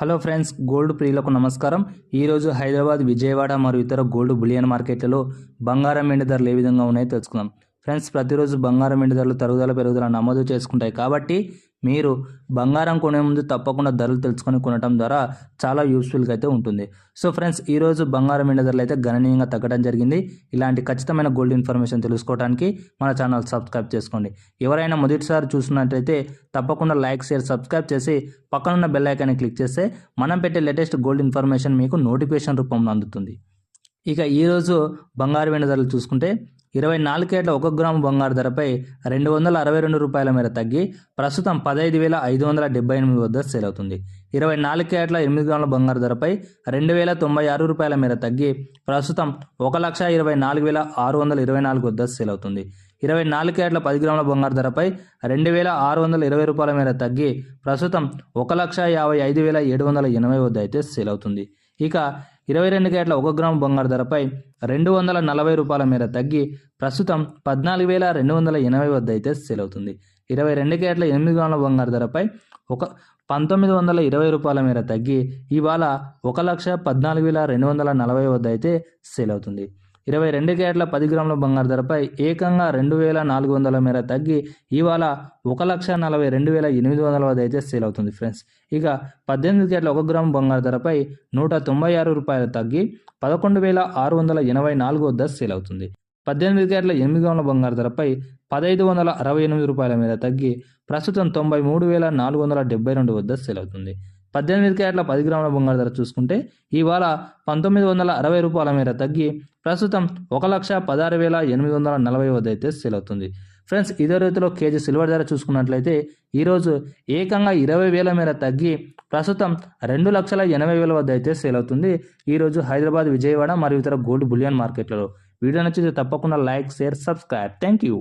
Hello friends, gold ప్రియులకు నమస్కారం. ఈరోజు హైదరాబాద్, విజయవాడ మరియు ఇతర గోల్డ్ బులియన్ మార్కెట్లలో బంగారం వెండి ధరలు ఏ విధంగా ఉన్నాయో తెలుసుకుందాం. ఫ్రెండ్స్, ప్రతిరోజు బంగారం వెండి ధరలు తరుగుదల పెరుగుదల నమోదు చేసుకుంటాయి. కాబట్టి మీరు బంగారం కొనే ముందు తప్పకుండా ధరలు తెలుసుకొని కొనడం ద్వారా చాలా యూస్ఫుల్గా అయితే ఉంటుంది. సో ఫ్రెండ్స్, ఈరోజు బంగారం వెండి ధరలు అయితే గణనీయంగా తగ్గడం జరిగింది. ఇలాంటి ఖచ్చితమైన గోల్డ్ ఇన్ఫర్మేషన్ తెలుసుకోవడానికి మన ఛానల్ సబ్స్క్రైబ్ చేసుకోండి. ఎవరైనా మొదటిసారి చూస్తున్నట్లయితే తప్పకుండా లైక్, షేర్, సబ్స్క్రైబ్ చేసి పక్కనున్న బెల్ ఐకాన్ని క్లిక్ చేస్తే మనం పెట్టే లేటెస్ట్ గోల్డ్ ఇన్ఫర్మేషన్ మీకు నోటిఫికేషన్ రూపంలో అందుతుంది. ఇక ఈరోజు బంగారు వెండి ధరలు చూసుకుంటే 24 క్యారెట్ల 1 గ్రాము బంగారు ధరపై ₹262 మేర తగ్గి ప్రస్తుతం 15,578 వద్ద సేల్ అవుతుంది. 24 క్యారెట్ల 8 గ్రాముల బంగారు ధరపై ₹2,096 మేర తగ్గి ప్రస్తుతం 1,24,624 వద్ద సేల్ అవుతుంది. 24 క్యారెట్ల 10 గ్రాముల బంగారు ధరపై ₹2,620 మేర తగ్గి ప్రస్తుతం 1,55,780 వద్ద అయితే సేల్ అవుతుంది. ఇక 22 క్యారెట్ల 1 గ్రాము బంగారు ధరపై ₹240 మేర తగ్గి ప్రస్తుతం 14,280 వద్ద అయితే సేల్ అవుతుంది. 22 క్యారెట్ల 8 గ్రాముల బంగారు ధరపై ₹1,920 మేర తగ్గి ఇవాళ 1,14,240 వద్ద అయితే సేల్ అవుతుంది. 22 క్యారెట్ల 10 గ్రాముల బంగారు ధరపై ఏకంగా 2,400 మేర తగ్గి ఇవాళ 1,42,800 వద్ద అయితే సేల్ అవుతుంది. ఫ్రెండ్స్, ఇక 18 క్యారెట్ల 1 గ్రాము బంగారు ధరపై ₹196 తగ్గి 11,684 వద్ద సేల్ అవుతుంది. 18 క్యారెట్ల 8 గ్రాముల బంగారు ధరపై ₹1,568 మేర తగ్గి ప్రస్తుతం 93,472 వద్ద సేల్ అవుతుంది. 18 క్యారెట్ల 10 గ్రాముల బంగారు ధర చూసుకుంటే ఇవాళ ₹1,960 మేర తగ్గి ప్రస్తుతం 1,16,840 వద్ద అయితే సేల్ అవుతుంది. ఫ్రెండ్స్, ఇదే రీతిలో కేజీ సిల్వర్ ధర చూసుకున్నట్లయితే ఈరోజు ఏకంగా 20,000 మేర తగ్గి ప్రస్తుతం 2,80,000 వద్ద అయితే సేల్ అవుతుంది. ఈరోజు హైదరాబాద్, విజయవాడ మరియు ఇతర గోల్డ్ బులియన్ మార్కెట్లలో. వీడియో నచ్చితే తప్పకుండా like, share, subscribe. Thank you.